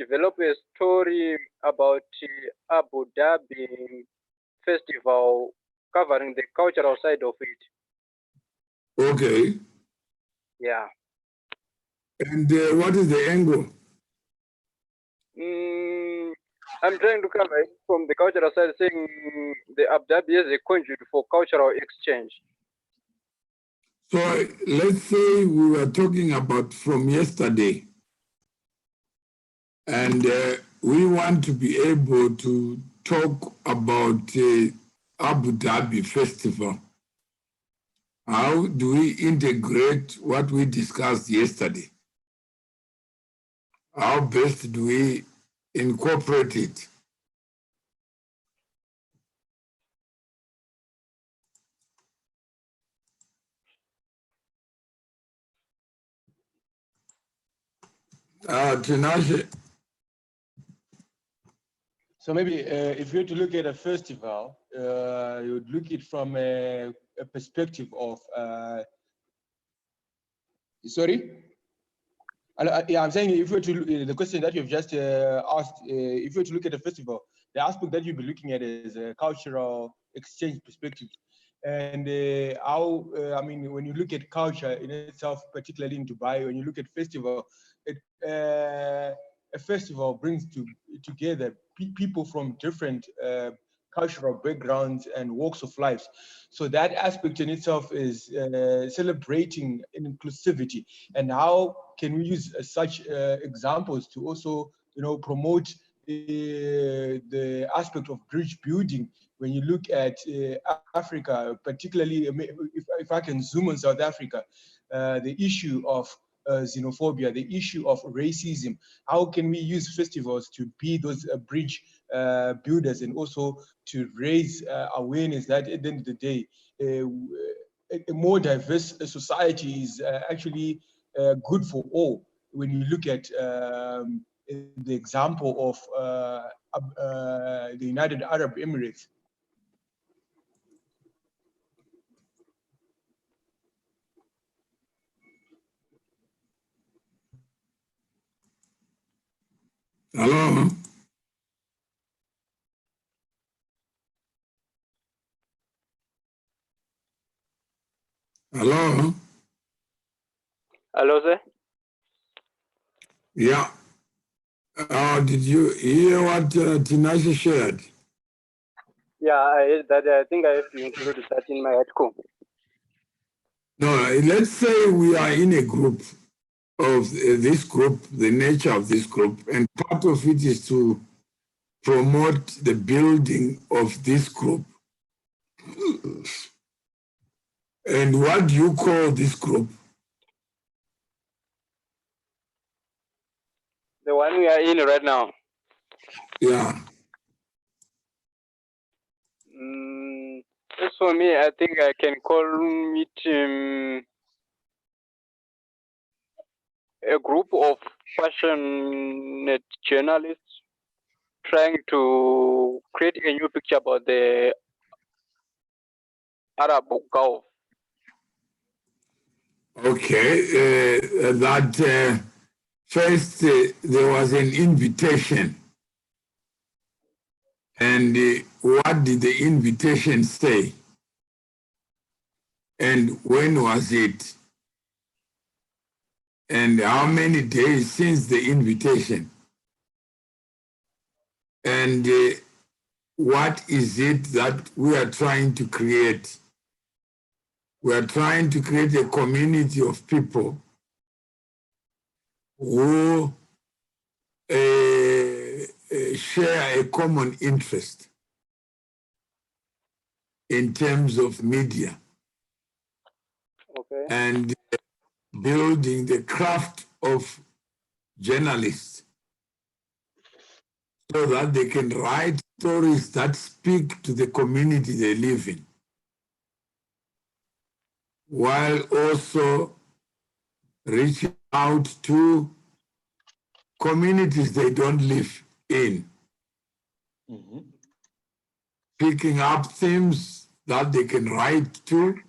develop a story about Abu Dhabi festival covering the cultural side of it. Okay. Yeah. And what is the angle? I'm trying to cover it from the cultural side, saying the Abu Dhabi is a conduit for cultural exchange. So let's say we were talking about from yesterday, and we want to be able to talk about Abu Dhabi Festival. How do we integrate what we discussed yesterday? How best do we incorporate it? Tinashe. So maybe if you were to look at a festival, you would look at it from a perspective of, sorry? Yeah, I'm saying if you were to, the question that you've just asked, if you were to look at a festival, the aspect that you'll be looking at is a cultural exchange perspective. And how, I mean, when you look at culture in itself, particularly in Dubai, when you look at festival, a festival brings together people from different cultural backgrounds and walks of life. So that aspect in itself is celebrating inclusivity. And how can we use such examples to also, promote the aspect of bridge building? When you look at Africa, particularly if I can zoom on South Africa, the issue of xenophobia, the issue of racism, how can we use festivals to be those bridge builders and also to raise awareness that at the end of the day, a more diverse society is actually good for all. When you look at the example of the United Arab Emirates. Hello? Hello? Hello, sir? Yeah. Did you hear what Tinashe shared? Yeah, I heard that. I think I have to include that in my article. No, let's say we are in a group of this group, the nature of this group, and part of it is to promote the building of this group. And what do you call this group? The one we are in right now. Yeah. As for me, I think I can call it a group of passionate journalists trying to create a new picture about the Arab Gulf. Okay, that first there was an invitation. And what did the invitation say? And when was it? And how many days since the invitation? And what is it that we are trying to create? We are trying to create a community of people who share a common interest in terms of media. Okay. And building the craft of journalists so that they can write stories that speak to the community they live in, while also reaching out to communities they don't live in, picking up themes that they can write to.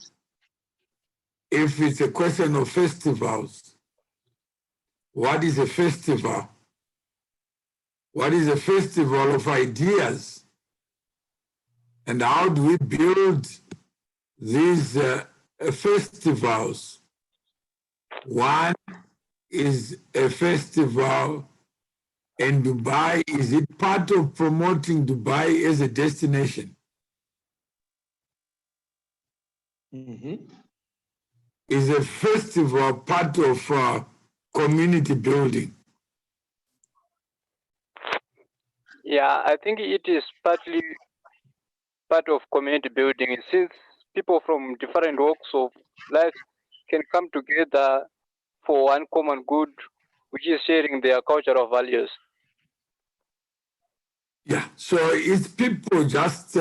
If it's a question of festivals, what is a festival? what is a festival of ideas, and how do we build these festivals. One is a festival in Dubai. Is it part of promoting Dubai as a destination? Is a festival part of community building? Yeah, I think it is partly part of community building, since people from different walks of life can come together for one common good, which is sharing their cultural values. Yeah, so it's people just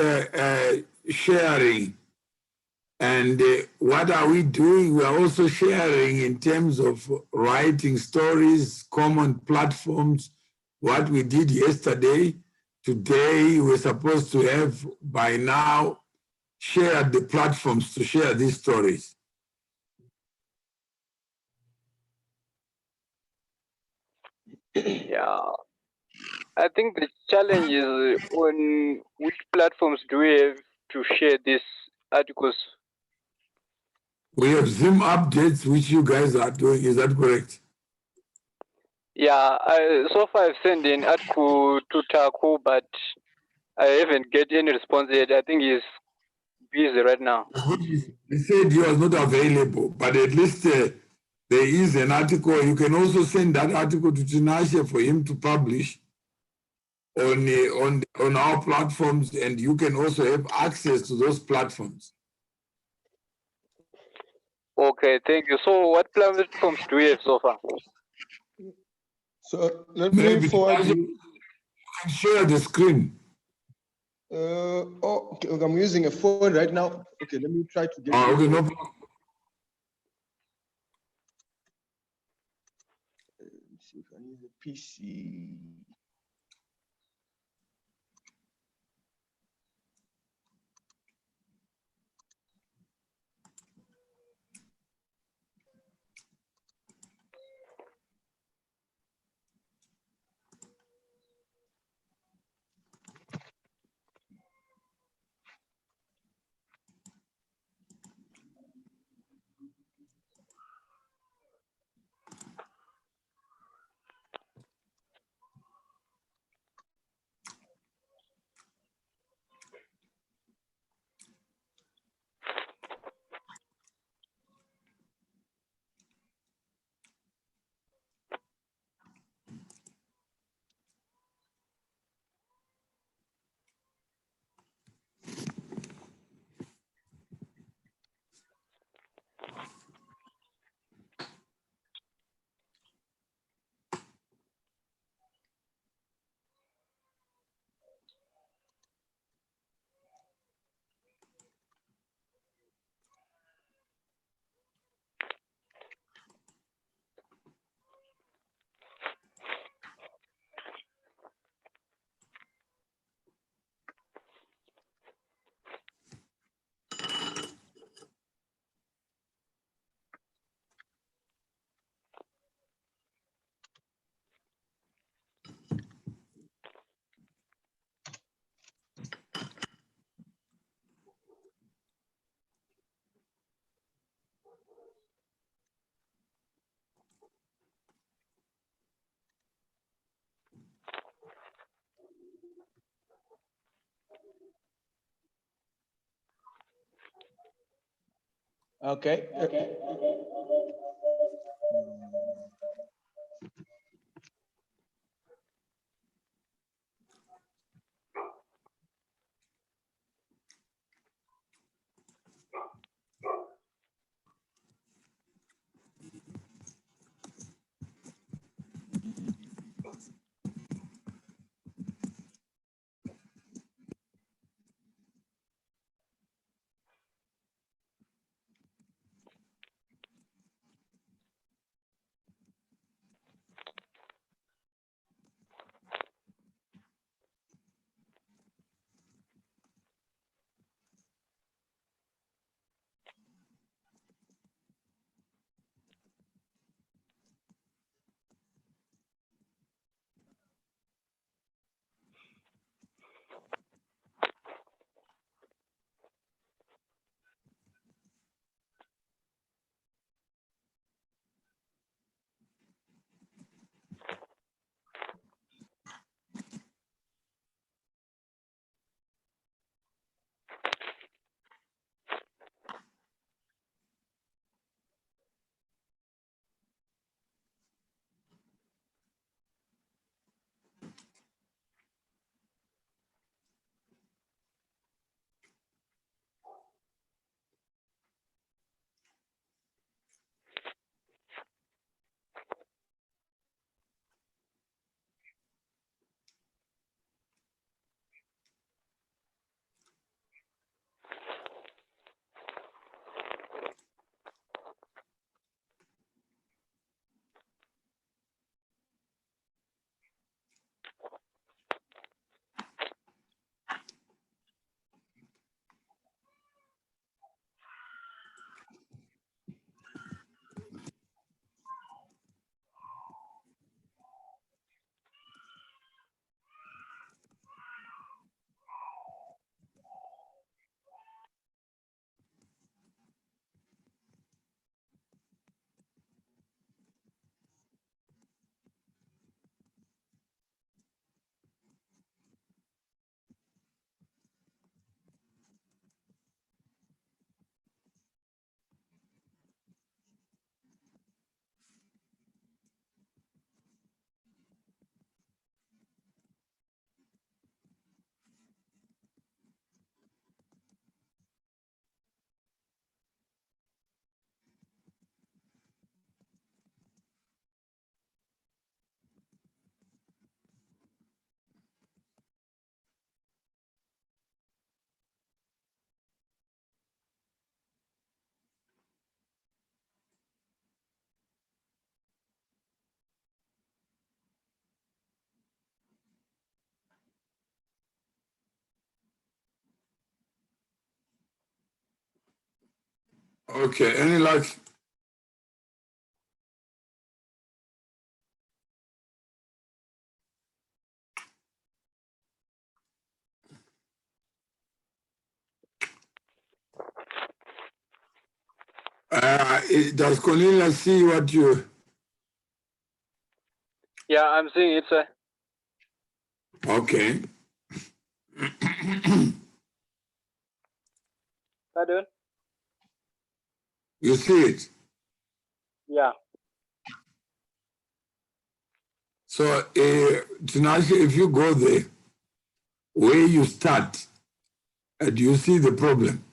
sharing. And what are we doing? We are also sharing in terms of writing stories, common platforms, what we did yesterday. Today, we're supposed to have, by now, shared the platforms to share these stories. Yeah, I think the challenge is on which platforms do we have to share these articles. We have Zoom updates, which you guys are doing. Is that correct? Yeah, so far I've sent an article to Taku, but I haven't get any response yet. I think he's busy right now. He said he was not available, but at least there is an article. You can also send that article to Tinashe for him to publish on our platforms, and you can also have access to those platforms. Okay, thank you. So what platforms do we have so far? So let me forward you. You can share the screen. Okay, I'm using a phone right now. Okay, let me try to get. Okay, no problem. Let's see if I use a PC. Okay. Okay, any luck? Does Cornelia see what you? Yeah, I'm seeing it, sir. Okay. Pardon? You see it? Yeah. So, Tinashe, if you go there, where you start, do you see the problem?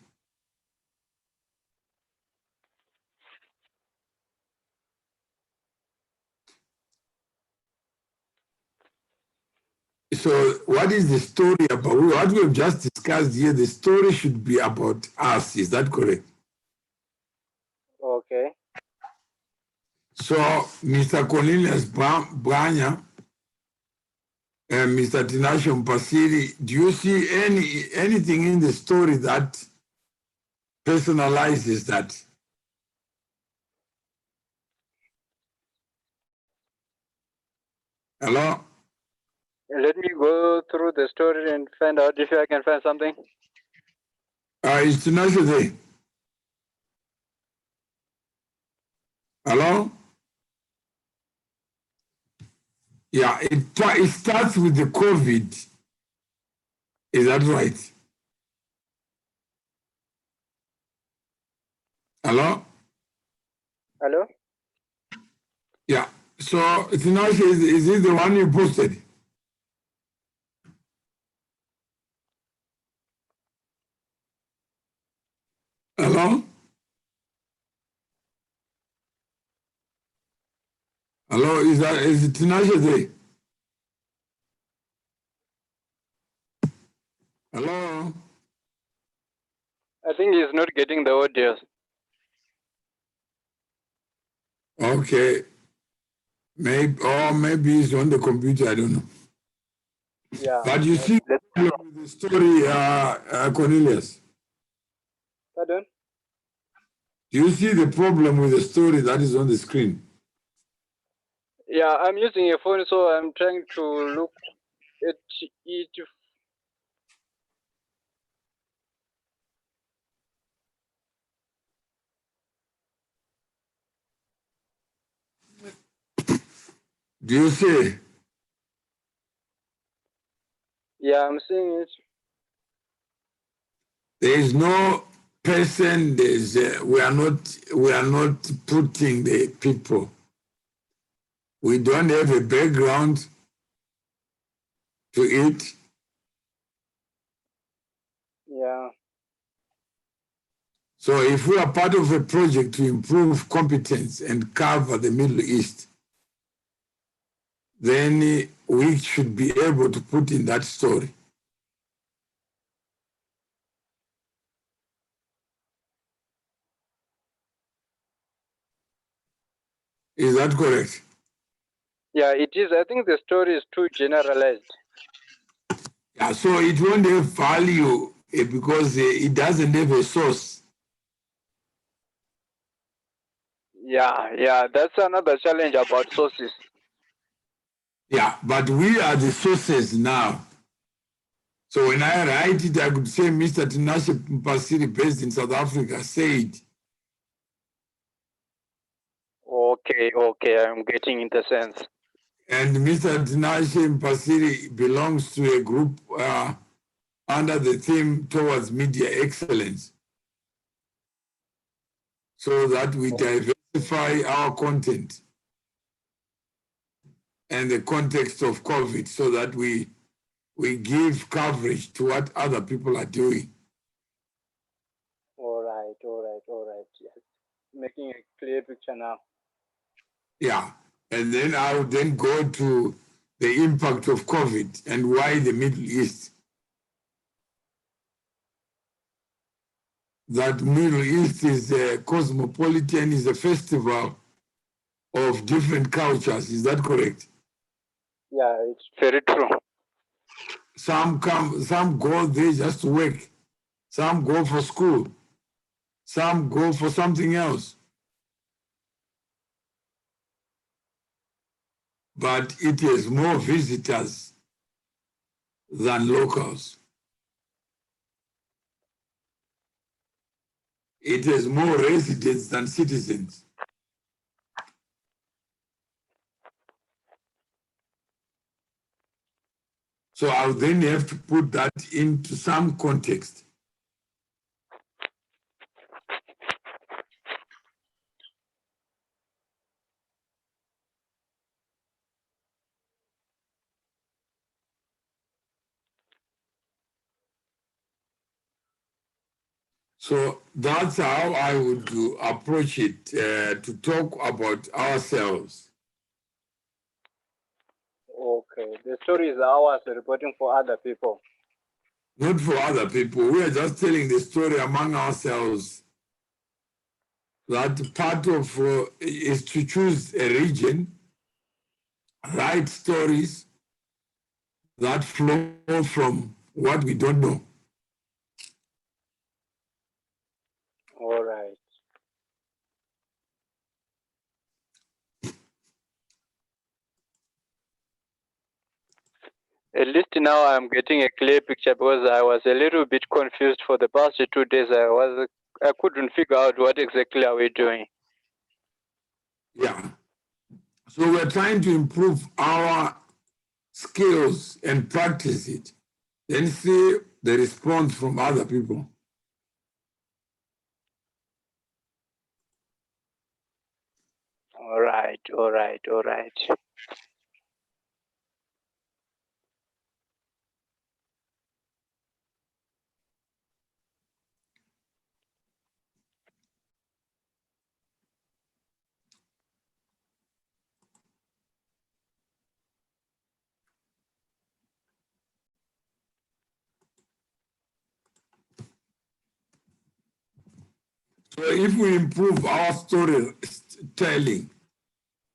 So, what is the story about? What we have just discussed here, the story should be about us. Is that correct? Okay. So, Mr. Cornelius Branya and Mr. Tinashe Mpasiri, do you see anything in the story that personalizes that? Hello? Let me go through the story and find out if I can find something. Is Tinashe there? Hello? Yeah, it starts with the COVID. Is that right? Hello? Hello? Yeah. So, Tinashe, is it the one you posted? Hello? Hello, is Tinashe there? Hello? I think he's not getting the audio. Okay. Maybe he's on the computer, I don't know. Yeah. But you see the story, Cornelius. Pardon? Do you see the problem with the story that is on the screen? Yeah, I'm using a phone, so I'm trying to look at it. Do you see? Yeah, I'm seeing it. There is no person. We are not putting the people. We don't have a background to it. Yeah. So if we are part of a project to improve competence and cover the Middle East, then we should be able to put in that story. Is that correct? Yeah, it is. I think the story is too generalized. Yeah, so it won't have value because it doesn't have a source. Yeah, that's another challenge about sources. Yeah, but we are the sources now. So when I write it, I could say Mr. Tinashe Mpasiri, based in South Africa, said. Okay, I'm getting in the sense. And Mr. Tinashe Mpasiri belongs to a group under the theme towards media excellence, so that we diversify our content and the context of COVID, so that we give coverage to what other people are doing. All right. Yes. Making a clear picture now. Yeah, and then I would then go to the impact of COVID and why the Middle East. That Middle East is a cosmopolitan, is a festival of different cultures. Is that correct? Yeah, it's very true. Some go there just to work. Some go for school. Some go for something else. But it has more visitors than locals. It has more residents than citizens. So I'll then have to put that into some context. So that's how I would approach it, to talk about ourselves. Okay, the story is ours reporting for other people. Not for other people. We are just telling the story among ourselves. That part of is to choose a region, write stories that flow from what we don't know. All right. At least now I'm getting a clear picture, because I was a little bit confused for the past 2 days. I couldn't figure out what exactly are we doing. Yeah. So we're trying to improve our skills and practice it, then see the response from other people. All right, all right, all right. So if we improve our storytelling,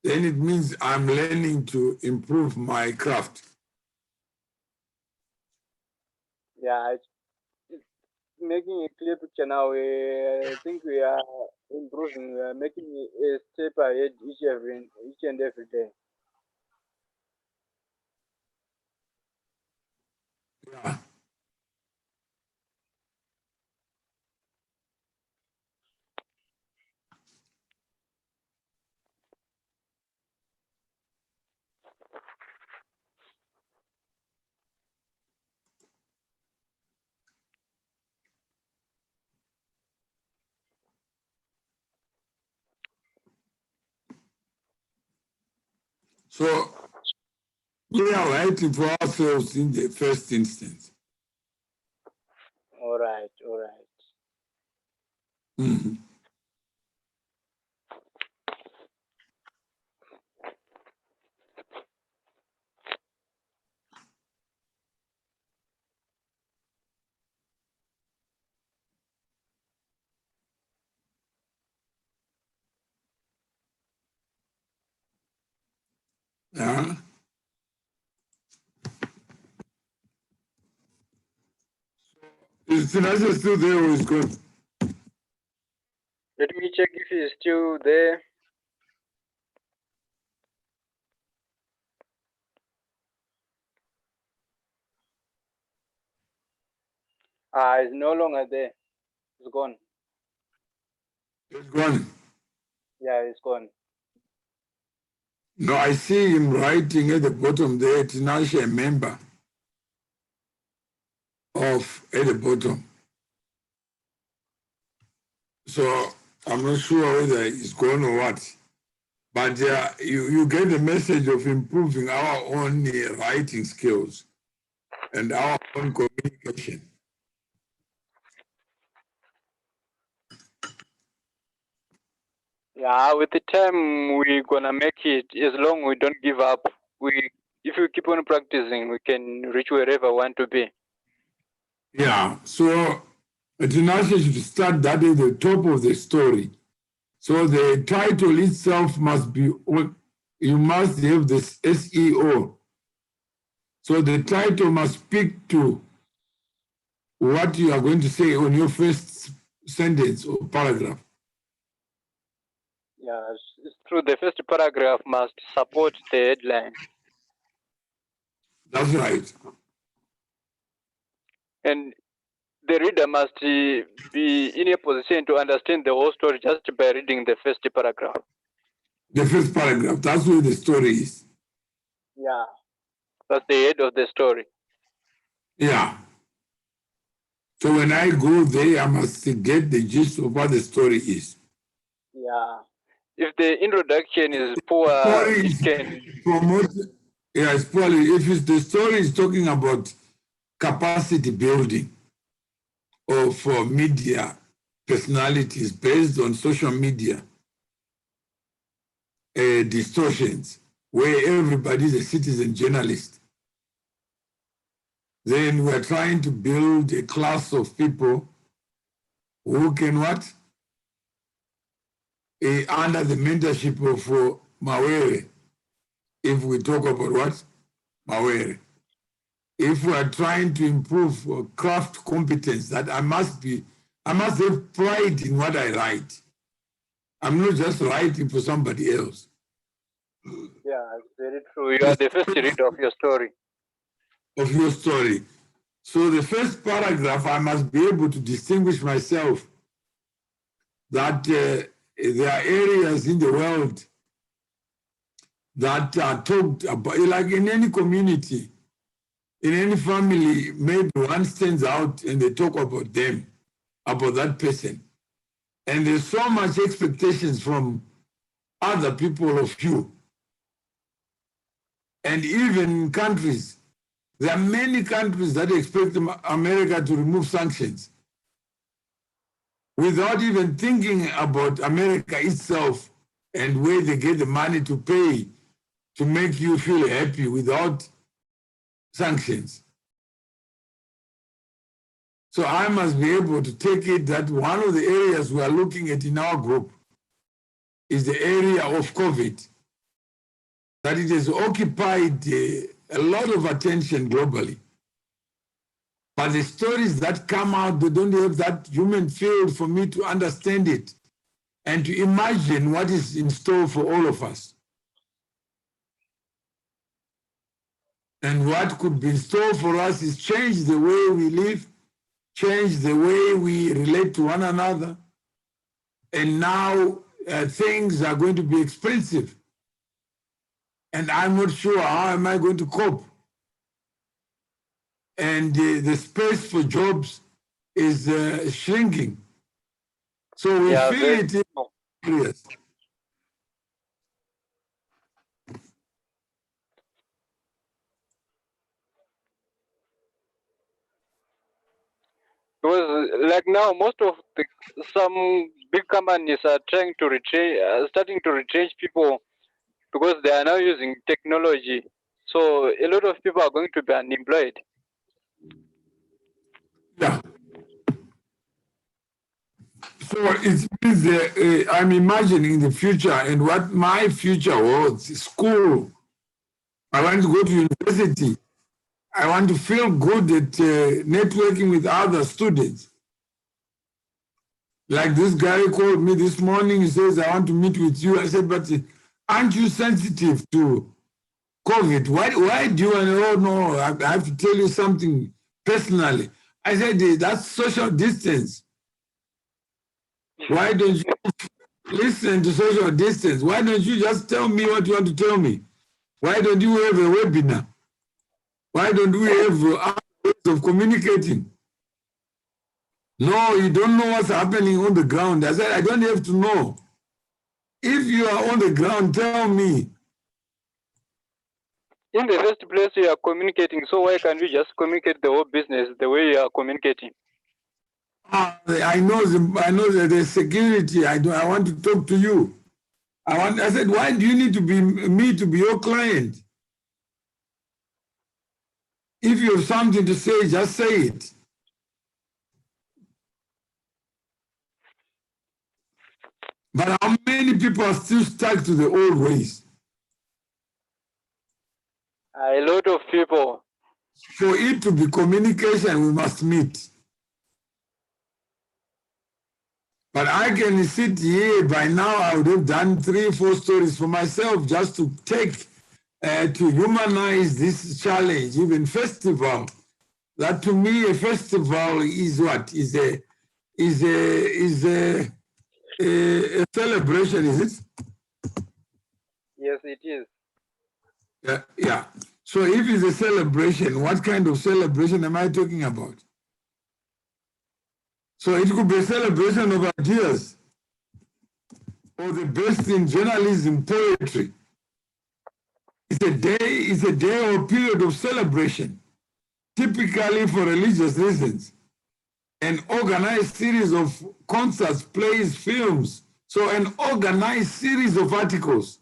then it means I'm learning to improve my craft. Yeah, it's making a clear picture now. I think we are improving. We are making a step ahead each and every day. Yeah. So we are writing for ourselves in the first instance. All right, all right. Mm-hmm. Yeah. Is Tinashe still there or is gone? Let me check if he's still there. He's no longer there. He's gone. He's gone. Yeah, he's gone. No, I see him writing at the bottom there, Tinashe, a member of at the bottom. So I'm not sure whether he's gone or what. But you get the message of improving our own writing skills and our own communication. Yeah, with the time we're gonna make it. As long we don't give up, if we keep on practicing, we can reach wherever we want to be. Yeah, so Tinashe should start that at the top of the story. So the title itself must be, you must have this SEO. So the title must speak to what you are going to say on your first sentence or paragraph. Yeah, it's true. The first paragraph must support the headline. That's right. And the reader must be in a position to understand the whole story just by reading the first paragraph. The first paragraph, that's where the story is. Yeah. That's the head of the story. Yeah. So when I go there, I must get the gist of what the story is. Yeah. If the introduction is poor, Story it is can. yeah, it's poorly. If the story is talking about capacity building of media personalities based on social media distortions, where everybody is a citizen journalist, then we're trying to build a class of people who can what? Under the mentorship of Mawere, if we talk about what? Mawere. If we are trying to improve craft competence, that I must have pride in what I write. I'm not just writing for somebody else. Yeah, it's very true. You are the first reader of your story. Of your story. So the first paragraph, I must be able to distinguish myself that there are areas in the world that are talked about, like in any community, in any family, maybe one stands out and they talk about them, about that person. And there's so much expectations from other people of you. And even in countries, there are many countries that expect America to remove sanctions without even thinking about America itself and where they get the money to pay to make you feel happy without sanctions. So I must be able to take it that one of the areas we are looking at in our group is the area of COVID, that it has occupied a lot of attention globally. But the stories that come out, they don't have that human field for me to understand it and to imagine what is in store for all of us. And what could be in store for us is change the way we live, change the way we relate to one another. And now things are going to be expensive. And I'm not sure how am I going to cope. And the space for jobs is shrinking. So we feel it in areas. Because like now, most of some big companies are trying to starting to retrench people because they are now using technology. So a lot of people are going to be unemployed. Yeah. So it means I'm imagining the future and what my future holds. School. I want to go to university. I want to feel good at networking with other students. Like this guy called me this morning, he says, I want to meet with you. I said, but aren't you sensitive to COVID? Why do you want to, oh no, I have to tell you something personally. I said, that's social distance. Why don't you listen to social distance? Why don't you just tell me what you want to tell me? Why don't you have a webinar? Why don't we have other ways of communicating? No, you don't know what's happening on the ground. I said, I don't have to know. If you are on the ground, tell me. In the first place, you are communicating. So why can't you just communicate the whole business the way you are communicating? I know the security. I want to talk to you. I said, why do you need to be me to be your client? If you have something to say, just say it. But how many people are still stuck to the old ways? A lot of people. For it to be communication, we must meet. But I can sit here, by now I would have done 3 or 4 stories for myself just to take, to humanize this challenge, even festival. That to me, a festival is what? Is a celebration, is it? Yes, it is. Yeah, yeah. So if it's a celebration, what kind of celebration am I talking about? So it could be a celebration of ideas, or the best in journalism, poetry. It's a day or period of celebration, typically for religious reasons. An organized series of concerts, plays, films. So an organized series of articles.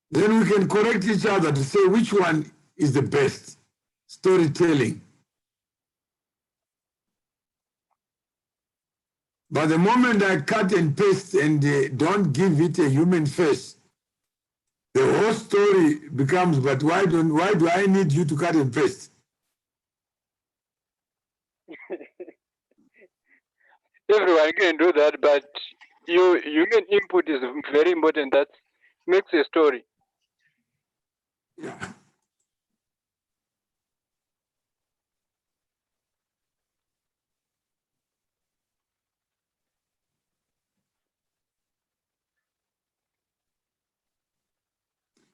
Then we can correct each other to say which one is the best storytelling. But the moment I cut and paste and don't give it a human face, the whole story becomes, but why do I need you to cut and paste? Everyone can do that, but your human input is very important. That makes a story. Yeah.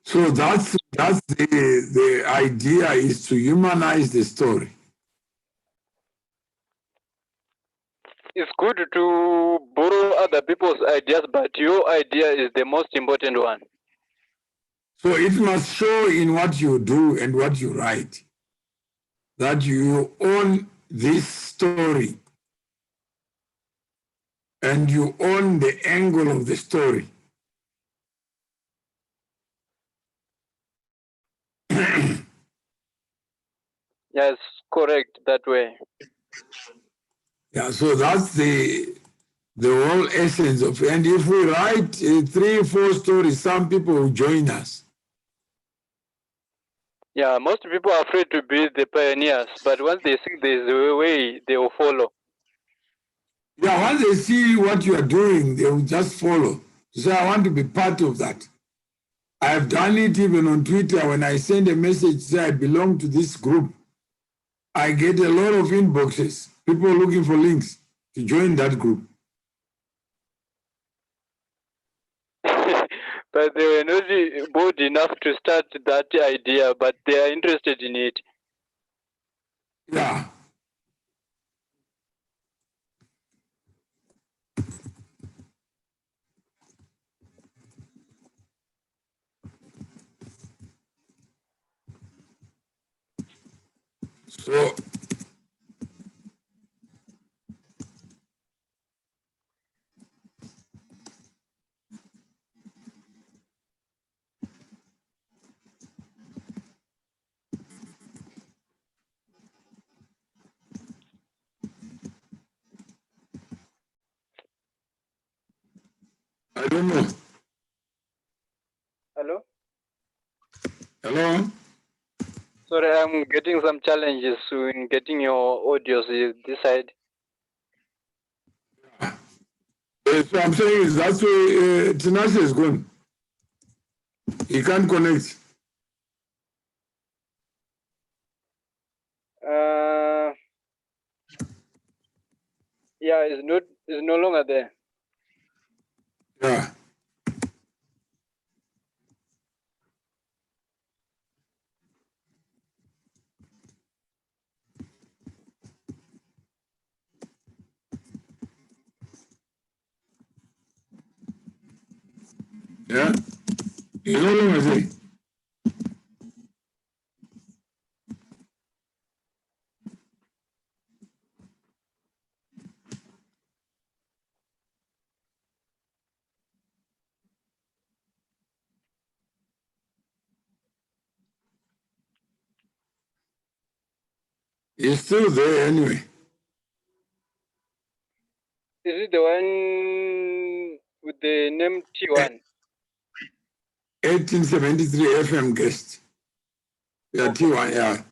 So that's the idea, is to humanize the story. It's good to borrow other people's ideas, but your idea is the most important one. So it must show in what you do and what you write that you own this story and you own the angle of the story. Yes, correct that way. Yeah, so that's the whole essence of it. And if we write 3 or 4 stories, some people will join us. Yeah, most people are afraid to be the pioneers, but once they see there's a way, they will follow. Yeah, once they see what you are doing, they will just follow. So I want to be part of that. I've done it even on Twitter. When I send a message, say I belong to this group, I get a lot of inboxes, people looking for links to join that group. But they were not bold enough to start that idea, but they are interested in it. Yeah. So I don't know. Hello? Hello? Sorry, I'm getting some challenges in getting your audios this side. So I'm saying is that's where Tinashe is gone. He can't connect. Yeah, it's no longer there. Yeah. Yeah. He's no longer there. He's still there anyway. Is it the one with the name T1? 1873 FM guest. Yeah, T1, yeah.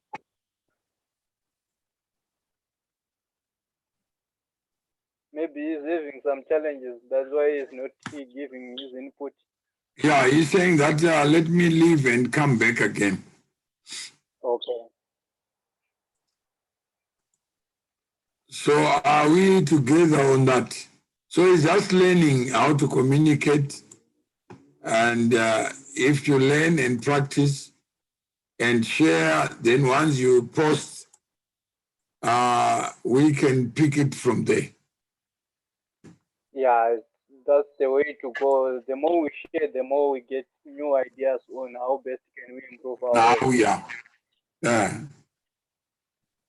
having some challenges. That's why he's not giving his input. Yeah, he's saying that let me leave and come back again. Okay. So are we together on that? So he's just learning how to communicate. And if you learn and practice and share, then once you post, we can pick it from there. Yeah, that's the way to go. The more we share, the more we get new ideas on how best can we improve our Now, work. yeah.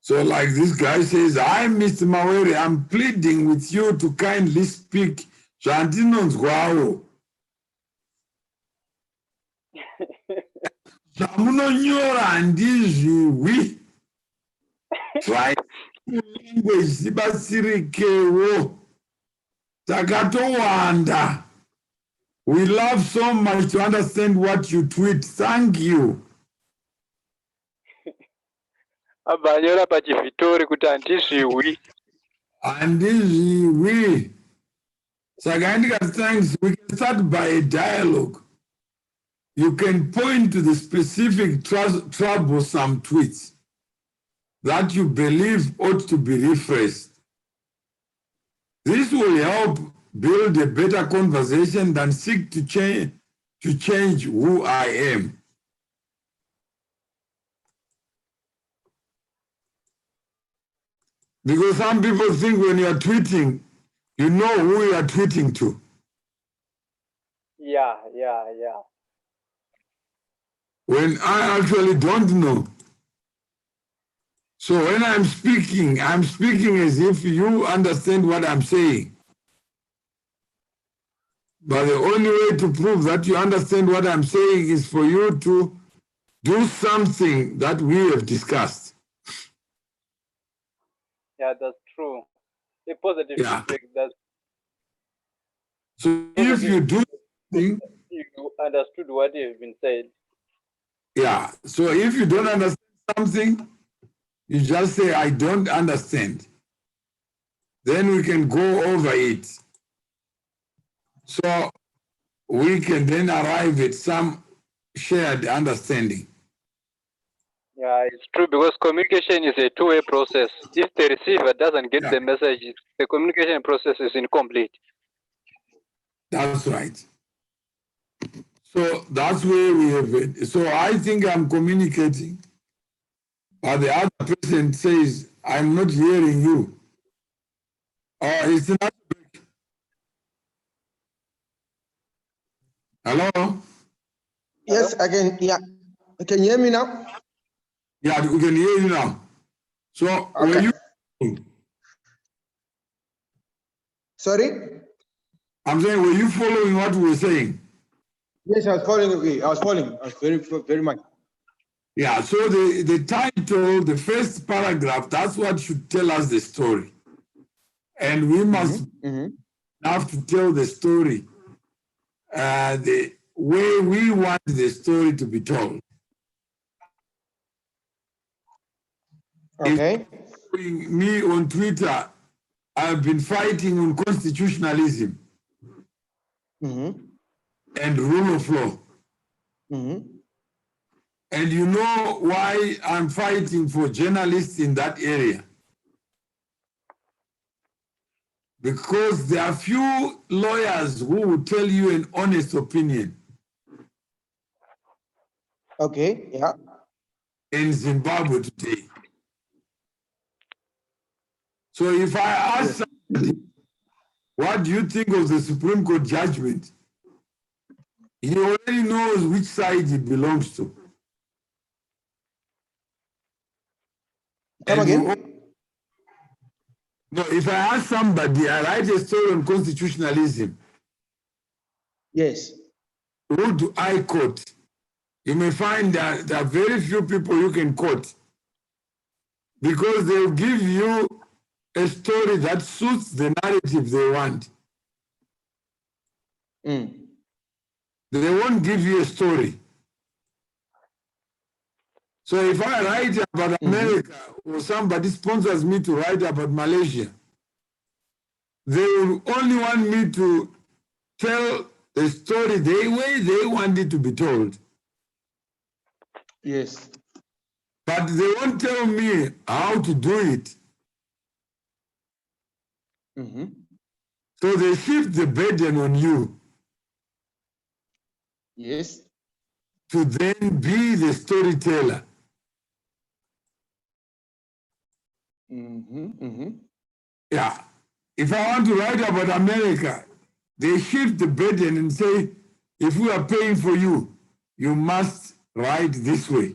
So like this guy says, I, Mr. Mawere, I'm pleading with you to kindly speak. Zvandinonzwawo. Zvamunonyora handizviwi. Try language zibatsirikewo. Takatowanda. We love so much to understand what you tweet. Thank you. Abanyora pachivitori kuti handizviwi. Handizviwi. Saka ndikati thanks, we can start by a dialogue. You can point to the specific troublesome tweets that you believe ought to be rephrased. This will help build a better conversation than seek to change who I am. Because some people think when you are tweeting, you know who you are tweeting to. Yeah. When I actually don't know. So when I'm speaking as if you understand what I'm saying. But the only way to prove that you understand what I'm saying is for you to do something that we have discussed. Yeah, that's true. A positive feedback. So if you do something, you understood what has been said. Yeah. So if you don't understand something, you just say, I don't understand. Then we can go over it. So we can then arrive at some shared understanding. Yeah, it's true, because communication is a two-way process. If the receiver doesn't get the message, the communication process is incomplete. That's right. So that's where we have it. So I think I'm communicating, but the other person says, I'm not hearing you. It's not. Hello? Yes, again, yeah. Can you hear me now? Yeah, we can hear you now. So Okay. were you? Sorry? I'm saying, were you following what we were saying? Yes, I was following. I was following. I was very much. Yeah, so the title, the first paragraph, that's what should tell us the story. And we must have to tell the story the way we want the story to be told. Okay. Me on Twitter, I've been fighting on constitutionalism and rule of law. And you know why I'm fighting for journalists in that area? Because there are few lawyers who will tell you an honest opinion. Okay, yeah. In Zimbabwe today. So if I ask somebody, what do you think of the Supreme Court judgment? He already knows which side he belongs to. Come again? No, if I ask somebody, I write a story on constitutionalism. Yes. Who do I quote? You may find that there are very few people you can quote because they'll give you a story that suits the narrative they want. They won't give you a story. So if I write about America or somebody sponsors me to write about Malaysia, they will only want me to tell the story the way they want it to be told. Yes. But they won't tell me how to do it. Mm-hmm. So they shift the burden on you Yes. to then be the storyteller. Mm-hmm. Mm-hmm. Yeah. If I want to write about America, they shift the burden and say, if we are paying for you, you must write this way.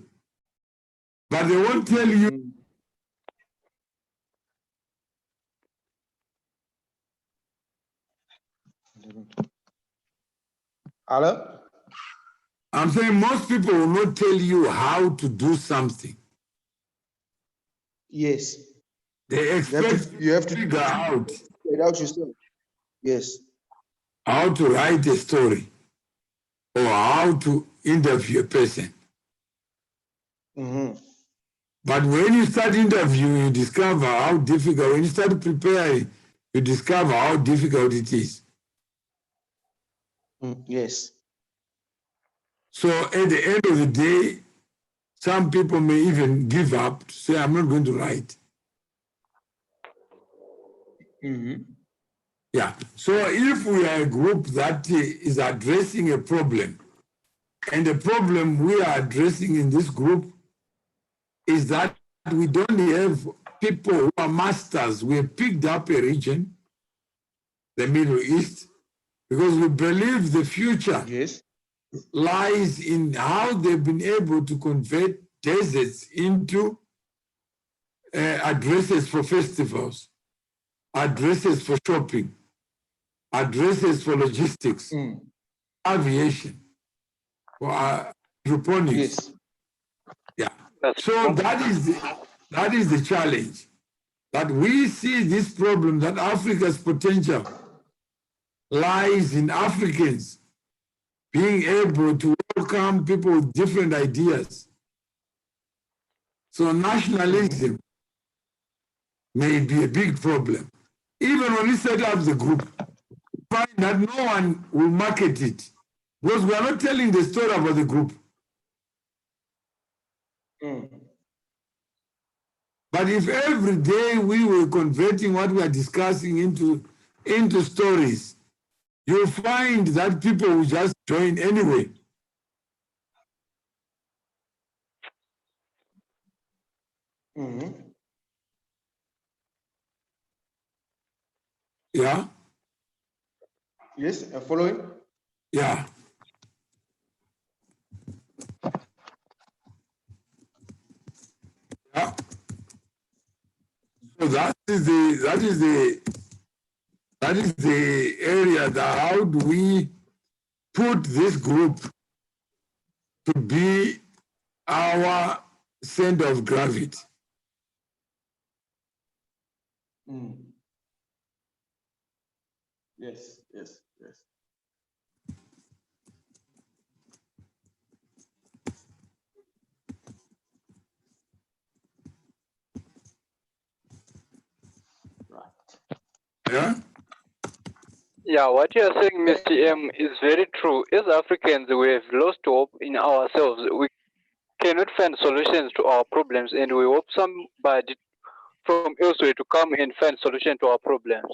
But they won't tell you. Hello? I'm saying most people will not tell you how to do something. Yes. They expect You have to figure out figure it out yourself. Yes. how to write a story or how to interview a person. Mm-hmm. But when you start interviewing, you discover how difficult. When you start preparing, you discover how difficult it is. Yes. So at the end of the day, some people may even give up, say, I'm not going to write. Mm-hmm. Yeah. So if we are a group that is addressing a problem, and the problem we are addressing in this group is that we don't have people who are masters. We have picked up a region, the Middle East, because we believe the future Yes. lies in how they've been able to convert deserts into addresses for festivals, addresses for shopping, addresses for logistics, aviation, for hydroponics. Yes. Yeah. That's So true. that is the challenge. That we see this problem that Africa's potential lies in Africans being able to welcome people with different ideas. So nationalism may be a big problem. Even when we set up the group, find that no one will market it because we are not telling the story about the group. But if every day we were converting what we are discussing into stories, you'll find that people will just join anyway. Yeah? Yes, I'm following. Yeah. Yeah. So that is the area that how do we put this group to be our center of gravity. Yes, yes, yes. Yeah? Yeah, what you are saying, Mr. M, is very true. As Africans, we have lost hope in ourselves. We cannot find solutions to our problems, and we hope somebody from elsewhere to come and find solution to our problems.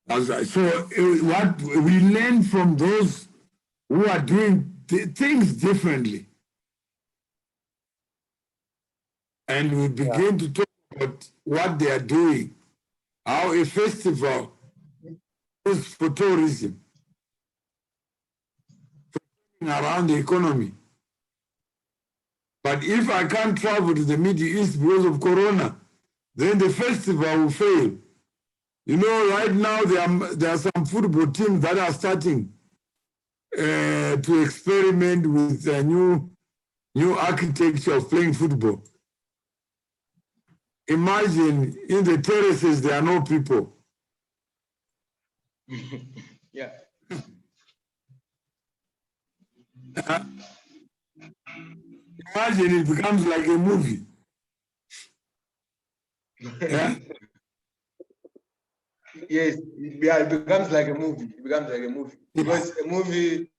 That's right. So what we learn from those who are doing things differently, and we begin to talk about what they are doing, how a festival is for tourism, around the economy. But if I can't travel to the Middle East because of Corona, then the festival will fail. You know, right now there are some football teams that are starting to experiment with a new architecture of playing football. Imagine in the terraces there are no people. Yeah. Imagine it becomes like a movie. Yeah? yes, it becomes like a movie. It becomes like a movie. Because a movie,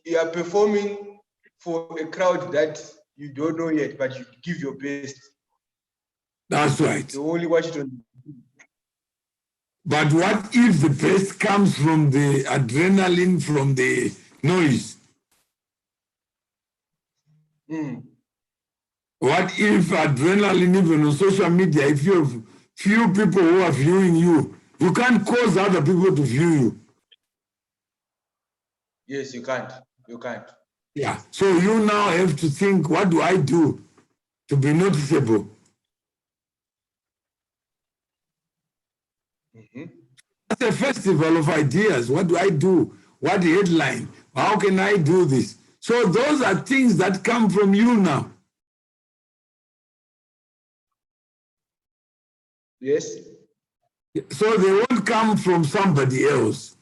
you are performing for a crowd that you don't know yet, but you give your best. That's right. You only watch it on. But what if the best comes from the adrenaline, from the noise? What if adrenaline, even on social media, if you have few people who are viewing you, you can't cause other people to view you. Yes, you can't. You can't. Yeah. So you now have to think, what do I do to be noticeable? It's a festival of ideas. What do I do? What headline? How can I do this? So those are things that come from you now. Yes. So they won't come from somebody else.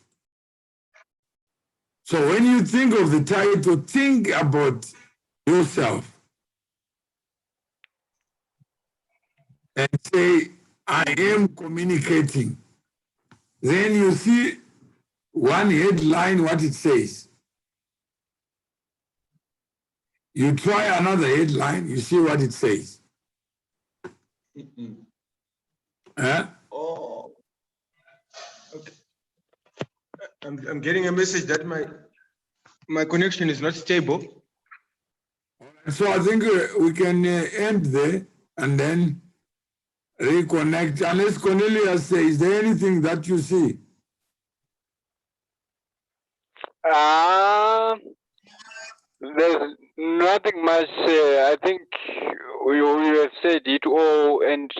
So when you think of the title, think about yourself and say, I am communicating. Then you see one headline, what it says. You try another headline, you see what it says. Huh? Oh, okay. I'm getting a message that my connection is not stable. So I think we can end there and then reconnect. Unless Cornelius says, is there anything that you see? There's nothing much. I think we have said it all, and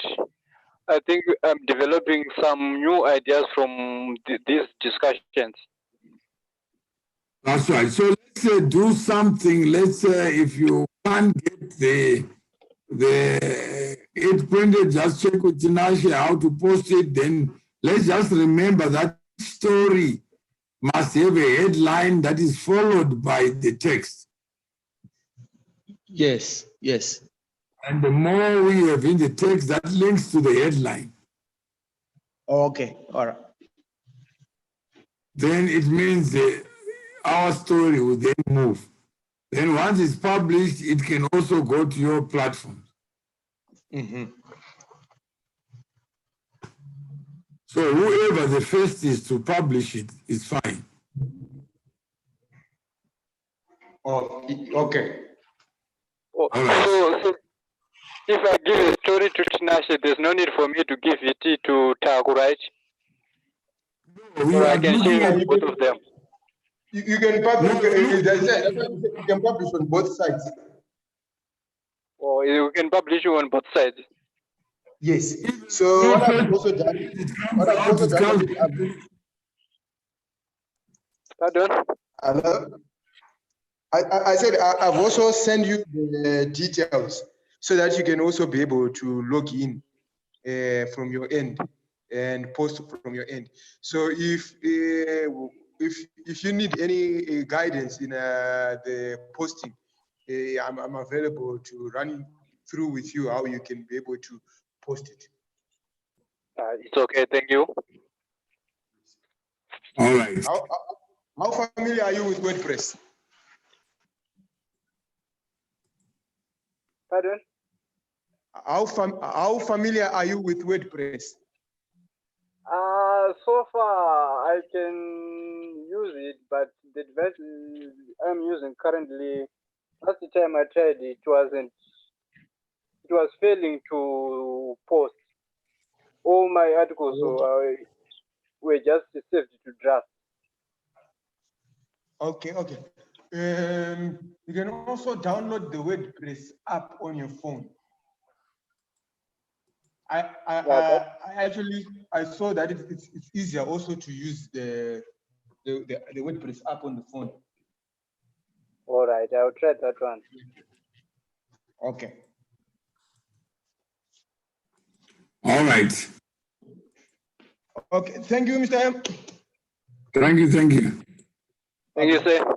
I think I'm developing some new ideas from these discussions. That's right. So let's do something. Let's if you can't get the it printed, just check with Tinashe how to post it. Then let's just remember that story must have a headline that is followed by the text. Yes, yes. And the more we have in the text, that links to the headline. Okay, all right. Then it means our story will then move. Then once it's published, it can also go to your platform. So whoever the first is to publish it is fine. Oh, okay. Oh, right. so if I give a story to Tinashe, there's no need for me to give it to Taku, right? We Or are I can looking share at both of them. You can publish. You can publish on both sides. Or you can publish on both sides. Yes. So what I've also done. Pardon? Hello? I said I've also sent you the details so that you can also be able to log in from your end and post from your end. So if you need any guidance in the posting, I'm available to run through with you how you can be able to post it. It's okay, thank you. All right. How familiar are you with WordPress? Pardon? How familiar are you with WordPress? So far I can use it, but the device I'm using currently, last time I tried it was failing to post. All my articles were just saved to draft. Okay. You can also download the WordPress app on your phone. I actually saw that it's easier also to use the WordPress app on the phone. All right, I'll try that one. Okay. All right. Okay. Thank you, Mr. M. Thank you. Thank you, sir.